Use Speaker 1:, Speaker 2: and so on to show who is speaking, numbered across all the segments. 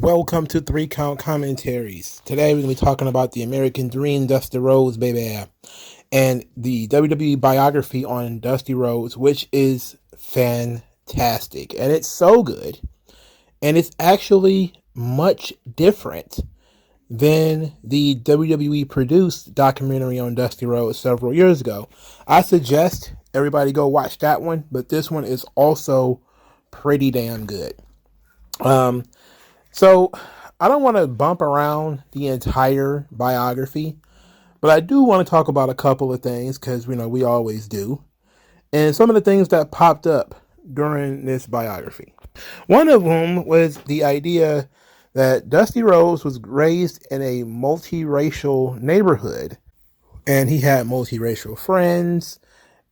Speaker 1: Welcome to 3 Count Commentaries. Today we're going to be talking about the American Dream, Dusty Rhodes, baby, and the WWE biography on Dusty Rhodes, which is fantastic. And it's so good. And it's actually much different than the WWE produced documentary on Dusty Rhodes several years ago. I suggest everybody go watch that one, but this one is also pretty damn good. So I don't want to bump around the entire biography, but I do want to talk about a couple of things because, we always do. And some of the things that popped up during this biography. One of them was the idea that Dusty Rhodes was raised in a multiracial neighborhood, and he had multiracial friends,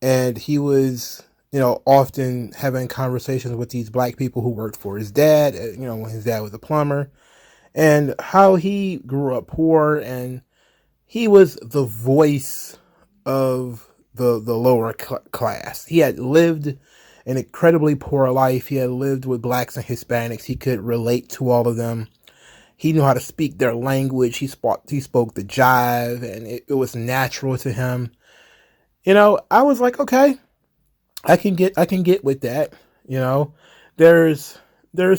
Speaker 1: and he was, often having conversations with these black people who worked for his dad, when his dad was a plumber, and how he grew up poor, and he was the voice of the lower class. He had lived an incredibly poor life. He had lived with blacks and Hispanics. He could relate to all of them. He knew how to speak their language. He spoke the jive, and it was natural to him. I was like, okay, I can get with that. There's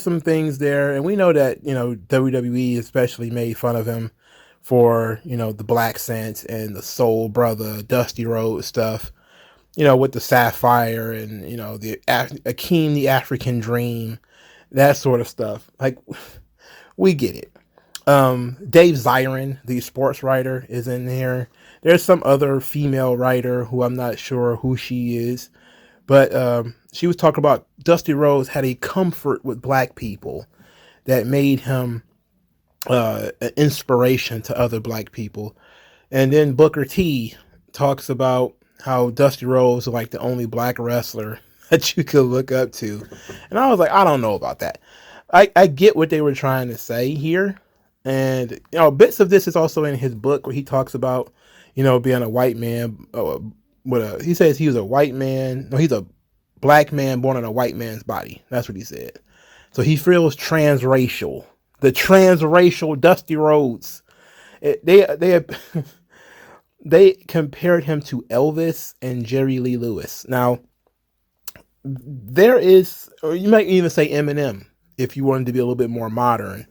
Speaker 1: some things there, and we know that WWE especially made fun of him for the Black Sense and the Soul Brother Dusty Rhodes stuff, with the Sapphire and the Akeem the African Dream, that sort of stuff. Like, we get it. Dave Zirin, the sports writer, is in there. There's some other female writer who I'm not sure who she is, but she was talking about Dusty Rhodes had a comfort with black people that made him an inspiration to other black people. And then Booker T talks about how Dusty Rhodes was like the only black wrestler that you could look up to. And I was like, I don't know about that. I get what they were trying to say here. And, bits of this is also in his book where he talks about, being a white man. He says he was a white man. No, he's a black man born in a white man's body. That's what he said. So he feels transracial. The transracial Dusty Rhodes. They compared him to Elvis and Jerry Lee Lewis. Now, there is, or you might even say Eminem, if you wanted to be a little bit more modern.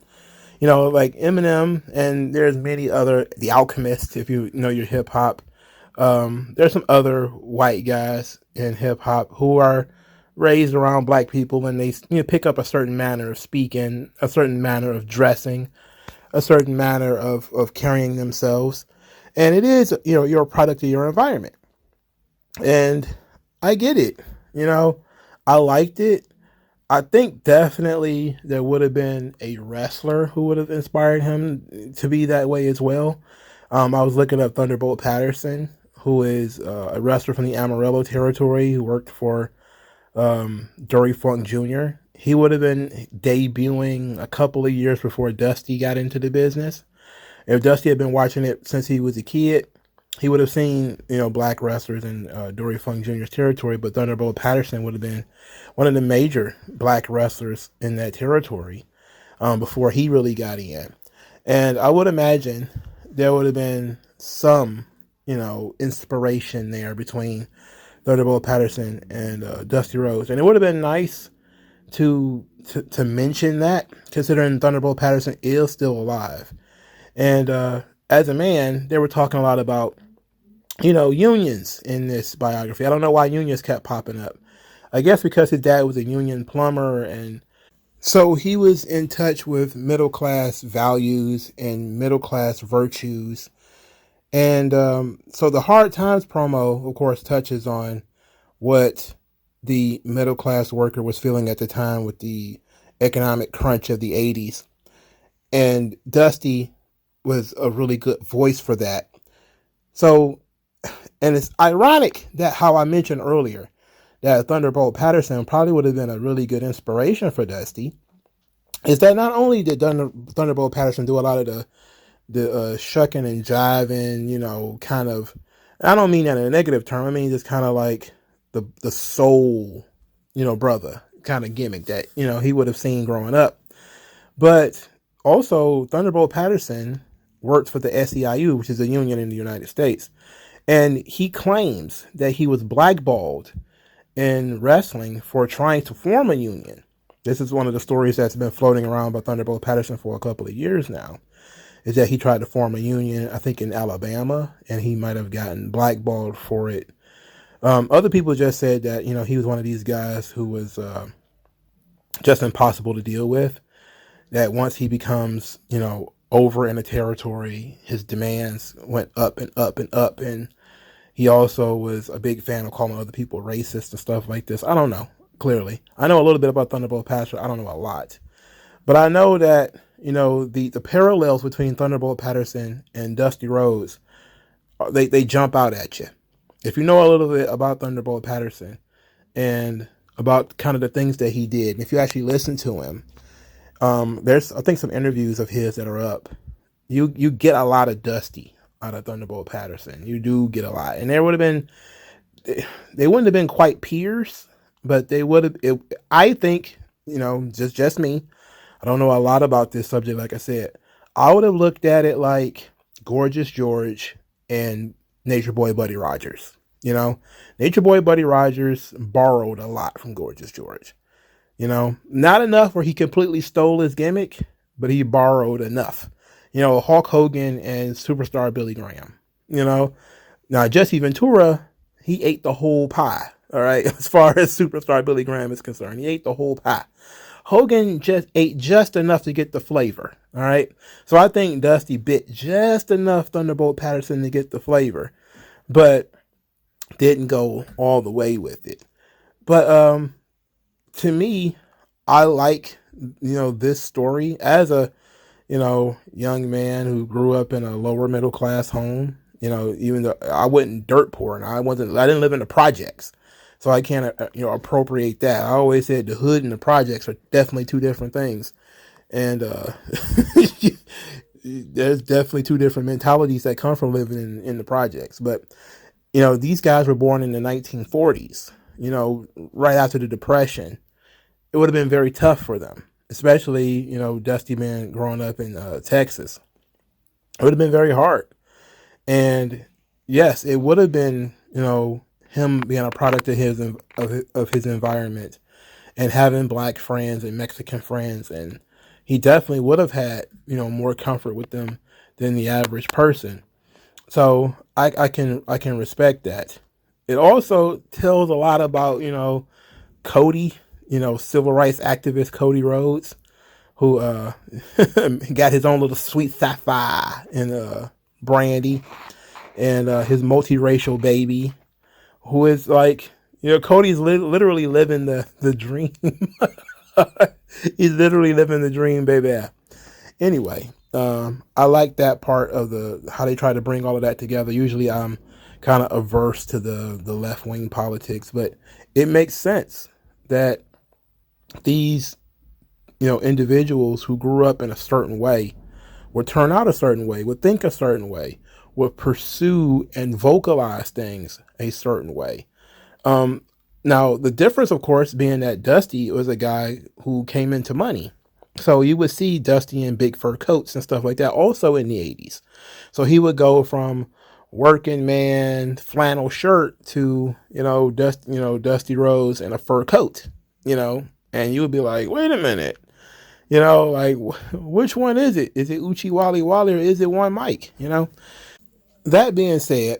Speaker 1: Like Eminem, and there's many other, The Alchemist, if you know your hip hop. There's some other white guys in hip hop who are raised around black people, and they pick up a certain manner of speaking, a certain manner of dressing, a certain manner of carrying themselves. And it is, you're a product of your environment. And I get it. I liked it. I think definitely there would have been a wrestler who would have inspired him to be that way as well. I was looking up Thunderbolt Patterson, who is a wrestler from the Amarillo territory who worked for Dory Funk Jr. He would have been debuting a couple of years before Dusty got into the business. If Dusty had been watching it since he was a kid, he would have seen, black wrestlers in Dory Funk Jr.'s territory, but Thunderbolt Patterson would have been one of the major black wrestlers in that territory before he really got in. And I would imagine there would have been some, inspiration there between Thunderbolt Patterson and Dusty Rhodes. And it would have been nice to mention that, considering Thunderbolt Patterson is still alive. And as a man, they were talking a lot about, unions in this biography. I don't know why unions kept popping up. I guess because his dad was a union plumber, and so he was in touch with middle class values and middle class virtues. And so the Hard Times promo, of course, touches on what the middle class worker was feeling at the time with the economic crunch of the 80s. And Dusty was a really good voice for that. So, and it's ironic that how I mentioned earlier that Thunderbolt Patterson probably would have been a really good inspiration for Dusty, is that not only did Thunderbolt Patterson do a lot of the shucking and jiving, kind of, I don't mean that in a negative term, I mean just kind of like the soul, brother kind of gimmick that, he would have seen growing up. But also Thunderbolt Patterson works for the SEIU, which is a union in the United States. And he claims that he was blackballed in wrestling for trying to form a union. This is one of the stories that's been floating around by Thunderbolt Patterson for a couple of years now, is that he tried to form a union, I think in Alabama, and he might have gotten blackballed for it. Other people just said that, he was one of these guys who was just impossible to deal with, that once he becomes, over in a territory, his demands went up and up and up, and he also was a big fan of calling other people racist and stuff like this. I don't know, clearly. I know a little bit about Thunderbolt Patterson. I don't know a lot. But I know that, the parallels between Thunderbolt Patterson and Dusty Rhodes, they jump out at you. If you know a little bit about Thunderbolt Patterson and about kind of the things that he did, and if you actually listen to him, there's, I think, some interviews of his that are up. You get a lot of Dusty out of Thunderbolt Patterson. You do get a lot. And there would have been, they wouldn't have been quite peers, but they would have, I think, just me. I don't know a lot about this subject, like I said. I would have looked at it like Gorgeous George and Nature Boy Buddy Rogers. Nature Boy Buddy Rogers borrowed a lot from Gorgeous George. Not enough where he completely stole his gimmick, but he borrowed enough. Hulk Hogan and Superstar Billy Graham. Now Jesse Ventura, he ate the whole pie. All right, as far as Superstar Billy Graham is concerned, he ate the whole pie. Hogan just ate just enough to get the flavor. All right, so I think Dusty bit just enough Thunderbolt Patterson to get the flavor, but didn't go all the way with it. But to me, I like, this story as a, young man who grew up in a lower middle class home. Even though I wasn't dirt poor and I didn't live in the projects, so I can't, appropriate that. I always said the hood and the projects are definitely two different things, and there's definitely two different mentalities that come from living in the projects. But these guys were born in the 1940s. Right after the Depression. It would have been very tough for them, especially, Dusty Man growing up in Texas. It would have been very hard. And yes, it would have been, him being a product of his environment and having black friends and Mexican friends. And he definitely would have had, more comfort with them than the average person. So I can respect that. It also tells a lot about, Cody, civil rights activist Cody Rhodes, who got his own little sweet sapphire and Brandy, and his multiracial baby, who is like, Cody's literally living the dream. He's literally living the dream, baby. Anyway, I like that part of how they try to bring all of that together. Usually I'm kind of averse to the left-wing politics, but it makes sense that these, individuals who grew up in a certain way would turn out a certain way, would think a certain way, would pursue and vocalize things a certain way. Now, the difference, of course, being that Dusty was a guy who came into money. So you would see Dusty in big fur coats and stuff like that also in the 80s. So he would go from working man flannel shirt to, Dusty Rhodes in a fur coat, and you would be like, wait a minute, like, which one is it? Is it Uchi Wally Wally or is it one Mike? That being said,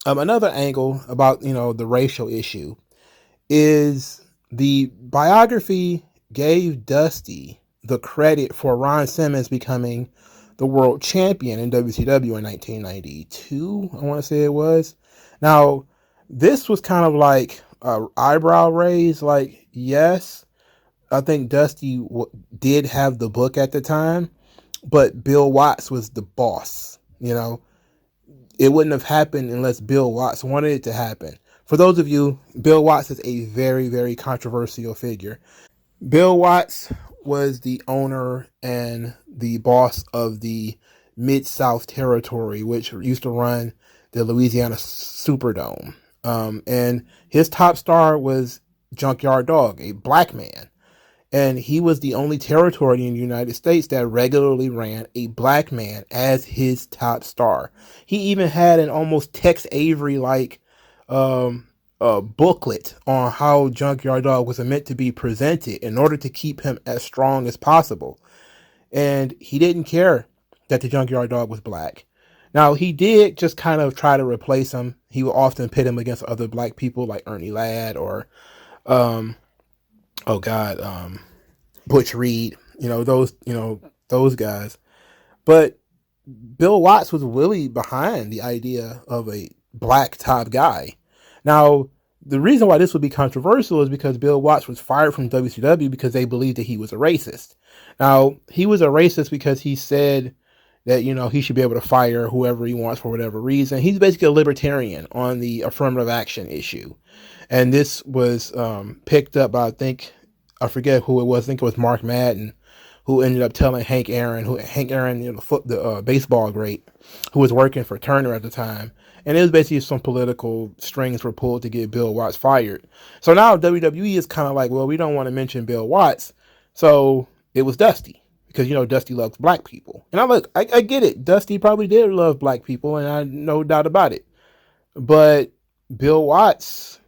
Speaker 1: another angle about, the racial issue is the biography gave Dusty the credit for Ron Simmons becoming the world champion in WCW in 1992, I want to say it was. Now, this was kind of like an eyebrow raise. Like, yes, I think Dusty did have the book at the time, but Bill Watts was the boss. It wouldn't have happened unless Bill Watts wanted it to happen. For those of you, Bill Watts is a very, very controversial figure. Bill Watts was the owner and the boss of the Mid-South Territory, which used to run the Louisiana Superdome. And his top star was Junkyard Dog, a black man. And he was the only territory in the United States that regularly ran a black man as his top star. He even had an almost Tex Avery like booklet on how Junkyard Dog was meant to be presented in order to keep him as strong as possible. And he didn't care that the Junkyard Dog was black. Now, he did just kind of try to replace him. He would often pit him against other black people like Ernie Ladd or, Butch Reed, those guys. But Bill Watts was really behind the idea of a black top guy. Now, the reason why this would be controversial is because Bill Watts was fired from WCW because they believed that he was a racist. Now, he was a racist because he said that, he should be able to fire whoever he wants for whatever reason. He's basically a libertarian on the affirmative action issue. And this was picked up by, I forget who it was. I think it was Mark Madden, who ended up telling Hank Aaron, the baseball great, who was working for Turner at the time. And it was basically some political strings were pulled to get Bill Watts fired. So now WWE is kind of like, well, we don't want to mention Bill Watts. So it was Dusty. Because, Dusty loves black people. And I get it. Dusty probably did love black people, and I no doubt about it. But Bill Watts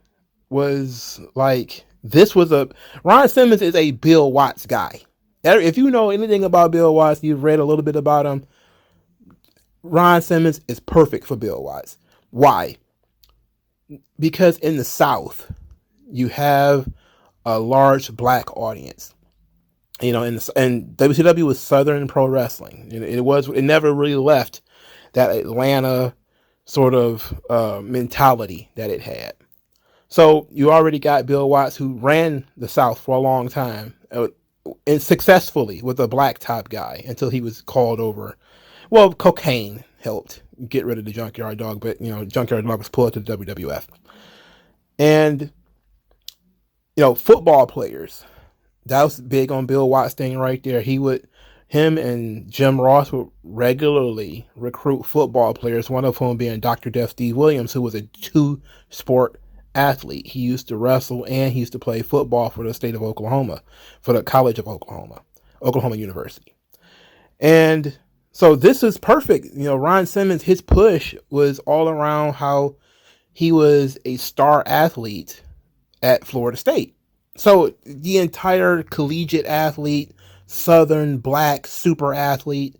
Speaker 1: was like, Ron Simmons is a Bill Watts guy. If you know anything about Bill Watts, you've read a little bit about him, Ron Simmons is perfect for Bill Watts. Why? Because in the South, you have a large black audience. And WCW was Southern Pro Wrestling. It never really left that Atlanta sort of mentality that it had. So you already got Bill Watts, who ran the South for a long time, and successfully with a black top guy until he was called over. Well, cocaine helped get rid of the Junkyard Dog, but Junkyard Dog was pulled to the WWF. And football players. That was big on Bill Watts' thing right there. Him and Jim Ross would regularly recruit football players, one of whom being Dr. Death Steve Williams, who was a two-sport athlete. He used to wrestle and he used to play football for the state of Oklahoma, for the College of Oklahoma University. And so this is perfect. Ron Simmons, his push was all around how he was a star athlete at Florida State. So the entire collegiate athlete, Southern black super athlete,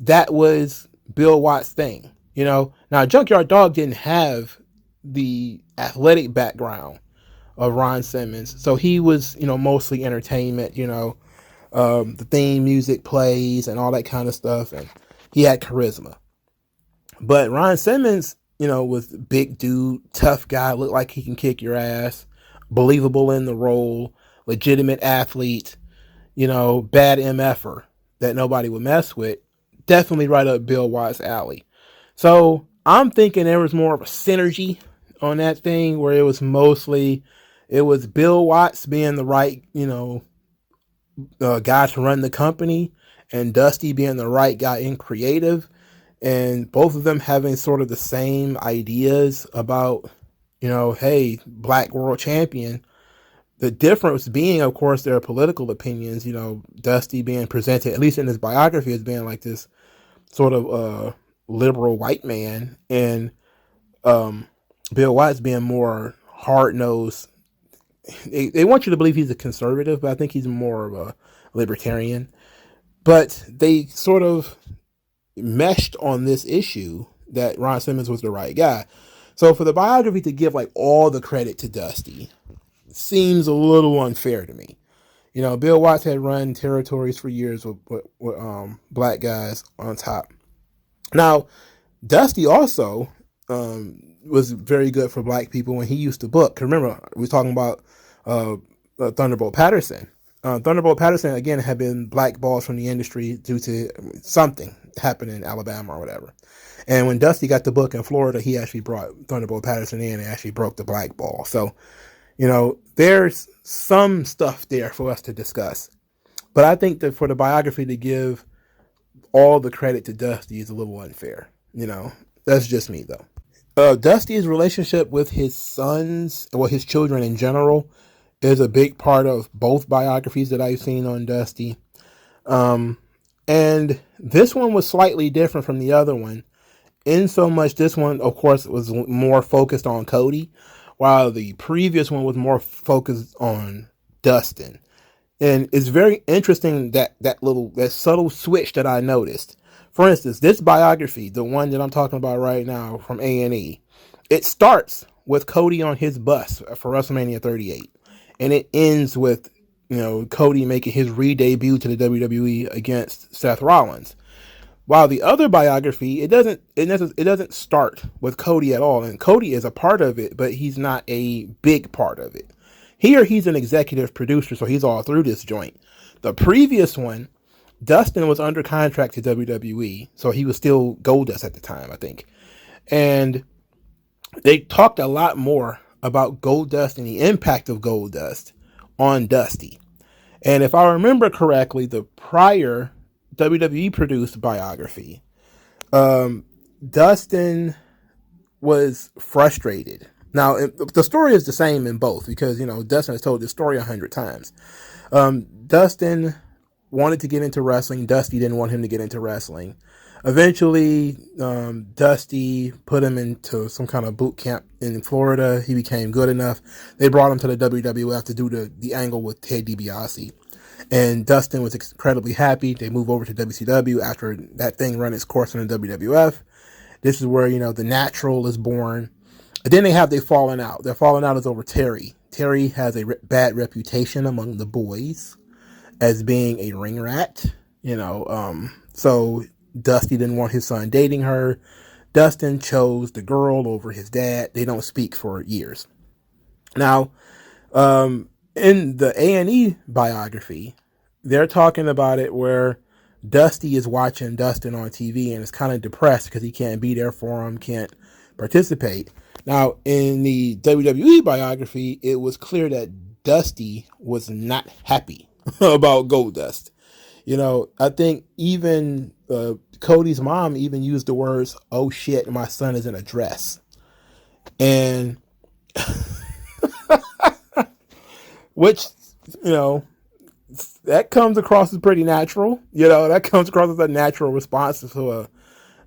Speaker 1: that was Bill Watts' thing. Now Junkyard Dog didn't have the athletic background of Ron Simmons, so he was mostly entertainment. The theme music plays and all that kind of stuff, and he had charisma. But Ron Simmons, was big dude, tough guy, looked like he can kick your ass. Believable in the role, legitimate athlete, bad MFer that nobody would mess with. Definitely right up Bill Watts' alley. So I'm thinking there was more of a synergy on that thing where it was Bill Watts being the right, guy to run the company, and Dusty being the right guy in creative, and both of them having sort of the same ideas about, hey, black world champion. The difference being, of course, their political opinions. Dusty being presented, at least in his biography, as being like this sort of liberal white man, and Bill Watts being more hard-nosed. They want you to believe he's a conservative, but I think he's more of a libertarian. But they sort of meshed on this issue that Ron Simmons was the right guy. So for the biography to give like all the credit to Dusty seems a little unfair to me. Bill Watts had run territories for years with black guys on top. Now, Dusty also was very good for black people when he used to book. Remember, we were talking about Thunderbolt Patterson. Thunderbolt Patterson, again, had been blackballed from the industry due to something happened in Alabama or whatever. And when Dusty got the book in Florida, he actually brought Thunderbolt Patterson in and actually broke the black ball. So, there's some stuff there for us to discuss. But I think that for the biography to give all the credit to Dusty is a little unfair. That's just me, though. Dusty's relationship with his sons, his children in general, is a big part of both biographies that I've seen on Dusty. And this one was slightly different from the other one, in so much this one, of course, was more focused on Cody, while the previous one was more focused on Dustin. And it's very interesting that subtle switch that I noticed. For instance, this biography, the one that I'm talking about right now from A&E, it starts with Cody on his bus for WrestleMania 38, and it ends with Cody making his re-debut to the WWE against Seth Rollins. While the other biography, it doesn't start with Cody at all, and Cody is a part of it, but he's not a big part of it. Here, he's an executive producer, so he's all through this joint. The previous one, Dustin was under contract to WWE, so he was still Goldust at the time, I think. And they talked a lot more about Goldust and the impact of Goldust on Dusty. And if I remember correctly, the prior WWE produced biography, Dustin was frustrated. Now, the story is the same in both because, Dustin has told this story 100 times. Dustin wanted to get into wrestling. Dusty didn't want him to get into wrestling. Eventually, Dusty put him into some kind of boot camp in Florida. He became good enough. They brought him to the WWF to do the angle with Ted DiBiase. And Dustin was incredibly happy. They moved over to WCW after that thing ran its course in the WWF. This is where, the Natural is born. And then they have their falling out. Their falling out is over Terry. Terry has a bad reputation among the boys as being a ring rat, so Dusty didn't want his son dating her. Dustin chose the girl over his dad. They don't speak for years. Now, in the A&E biography, they're talking about it where Dusty is watching Dustin on TV and is kind of depressed because he can't be there for him, can't participate. Now, in the WWE biography, it was clear that Dusty was not happy about Goldust. I think even Cody's mom even used the words, "Oh shit, my son is in a dress." And which, that comes across as pretty natural. That comes across as a natural response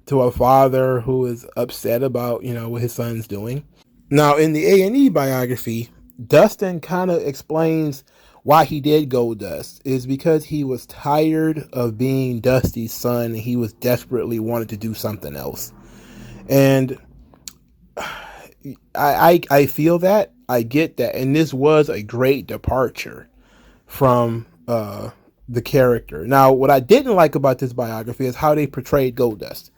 Speaker 1: to a father who is upset about, what his son's doing. Now, in the A&E biography, Dustin kind of explains why he did Goldust is because he was tired of being Dusty's son and he was desperately wanted to do something else. And I feel that. I get that. And this was a great departure from the character. Now, what I didn't like about this biography is how they portrayed Goldust.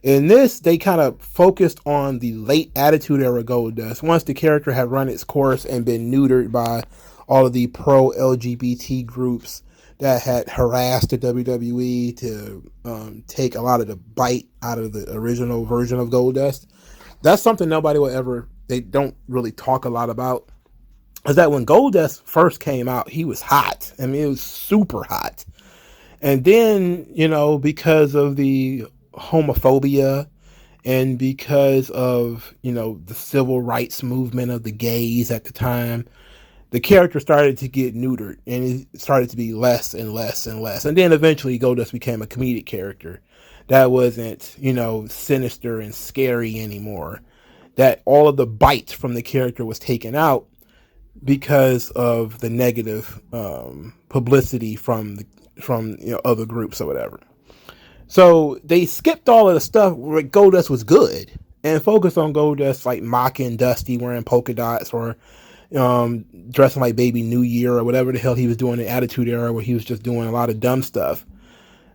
Speaker 1: In this, they kind of focused on the late Attitude Era Goldust, once the character had run its course and been neutered by all of the pro-LGBT groups that had harassed the WWE to take a lot of the bite out of the original version of Goldust. That's something nobody will ever, they don't really talk a lot about. Is that when Goldust first came out, he was hot. I mean, it was super hot. And then, because of the homophobia and because of, the civil rights movement of the gays at the time, the character started to get neutered and it started to be less and less and less. And then eventually Goldust became a comedic character that wasn't, sinister and scary anymore. That all of the bite from the character was taken out because of the negative publicity from other groups or whatever. So they skipped all of the stuff where Goldust was good and focused on Goldust like mocking Dusty, wearing polka dots or dressing like Baby New Year or whatever the hell he was doing in the Attitude Era where he was just doing a lot of dumb stuff.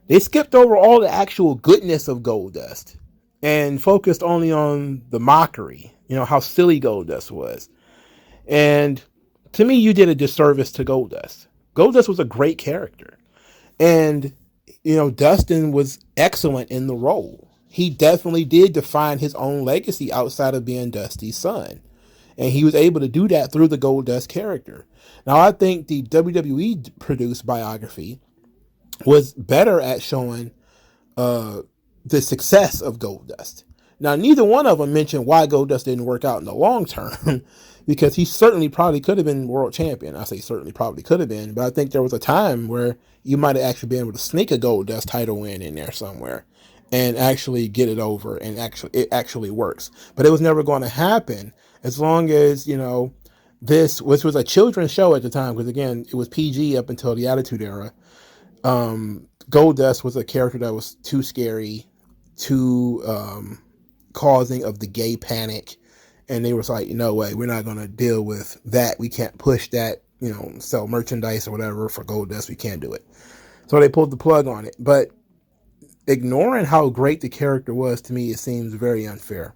Speaker 1: They skipped over all the actual goodness of Goldust and focused only on the mockery, how silly Goldust was. And to me, you did a disservice to Goldust. Goldust was a great character. And, Dustin was excellent in the role. He definitely did define his own legacy outside of being Dusty's son. And he was able to do that through the Goldust character. Now, I think the WWE produced biography was better at showing the success of Goldust. Now, neither one of them mentioned why Goldust didn't work out in the long term, because he certainly probably could have been world champion. I say certainly probably could have been, but I think there was a time where you might have actually been able to sneak a Goldust title win in there somewhere and actually get it over, and it actually works. But it was never going to happen as long as, this, which was a children's show at the time, because again, it was PG up until the Attitude Era. Goldust was a character that was too scary, too causing of the gay panic, and they was like, no way, we're not going to deal with that. We can't push that, sell merchandise or whatever for Goldust. We can't do it. So they pulled the plug on it. But ignoring how great the character was, to me, it seems very unfair.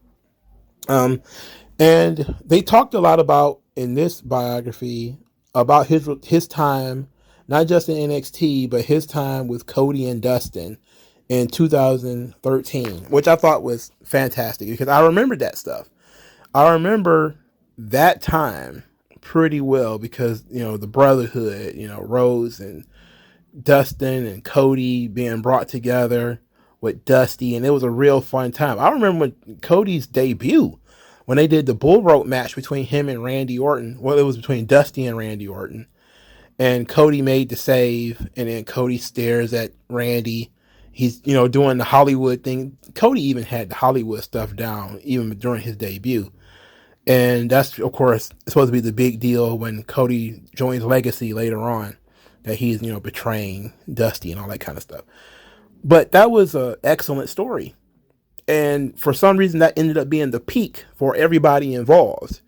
Speaker 1: And they talked a lot about, in this biography, about his time, not just in NXT, but his time with Cody and Dustin in 2013, which I thought was fantastic, because I remember that stuff. I remember that time pretty well because, the brotherhood, Rhodes and Dustin and Cody being brought together with Dusty, and it was a real fun time. I remember when Cody's debut, when they did the bull rope match between him and Randy Orton. Well, it was between Dusty and Randy Orton, and Cody made the save, and then Cody stares at Randy. He's, doing the Hollywood thing. Cody even had the Hollywood stuff down even during his debut. And that's, of course, supposed to be the big deal when Cody joins Legacy later on, that he's, betraying Dusty and all that kind of stuff. But that was an excellent story. And for some reason, that ended up being the peak for everybody involved.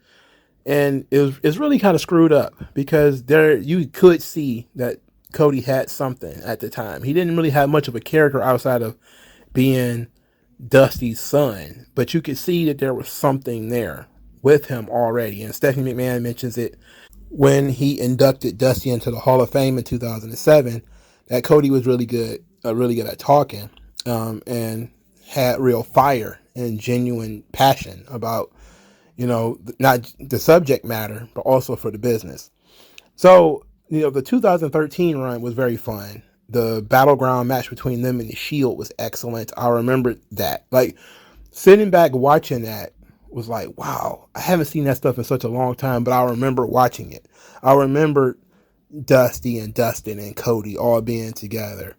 Speaker 1: And it's really kind of screwed up, because you could see that Cody had something at the time. He didn't really have much of a character outside of being Dusty's son, but you could see that there was something there with him already. And Stephanie McMahon mentions it when he inducted Dusty into the Hall of Fame in 2007, that Cody was really good at talking, and had real fire and genuine passion about, not the subject matter, but also for the business. So, the 2013 run was very fun. The Battleground match between them and the Shield was excellent. I remember that. Like, sitting back watching that was like, wow, I haven't seen that stuff in such a long time, but I remember watching it. I remember Dusty and Dustin and Cody all being together.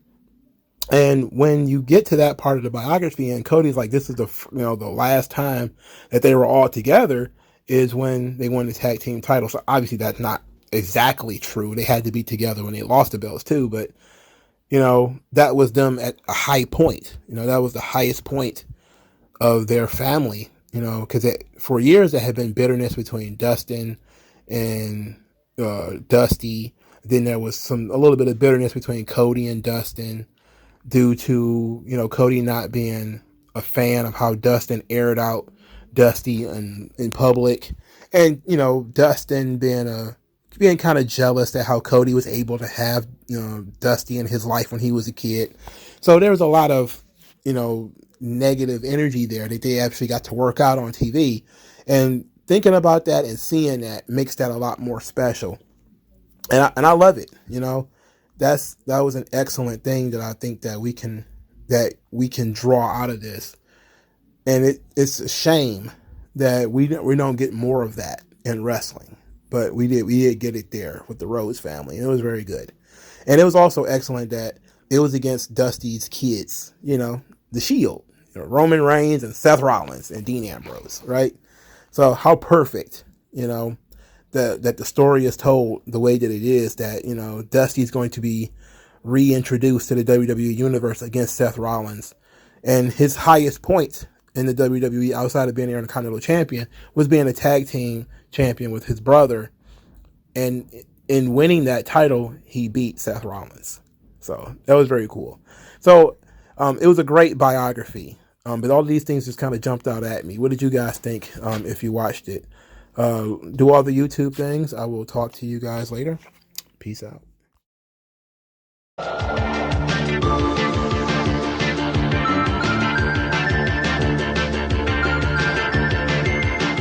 Speaker 1: And when you get to that part of the biography, and Cody's like, this is the last time that they were all together, is when they won the tag team title. So obviously that's not exactly true. They had to be together when they lost the belts too, but that was them at a high point. That was the highest point of their family, because for years there had been bitterness between Dustin and Dusty. Then there was a little bit of bitterness between Cody and Dustin, due to, Cody not being a fan of how Dustin aired out Dusty in public, and, Dustin being kind of jealous at how Cody was able to have, Dusty in his life when he was a kid. So there was a lot of, negative energy there that they actually got to work out on TV, and thinking about that and seeing that makes that a lot more special. And I love it, that was an excellent thing that I think that we can draw out of this. And it's a shame that we don't get more of that in wrestling, but we did get it there with the Rhodes family, and it was very good. And it was also excellent that it was against Dusty's kids, the Shield, Roman Reigns and Seth Rollins and Dean Ambrose, right? So how perfect, that the story is told the way that it is, that, Dusty's going to be reintroduced to the WWE Universe against Seth Rollins. And his highest point in the WWE, outside of being the Intercontinental Champion, was being a tag team champion with his brother. And in winning that title, he beat Seth Rollins. So that was very cool. So it was a great biography. But all of these things just kind of jumped out at me. What did you guys think if you watched it? Do all the YouTube things. I will talk to you guys later. Peace out.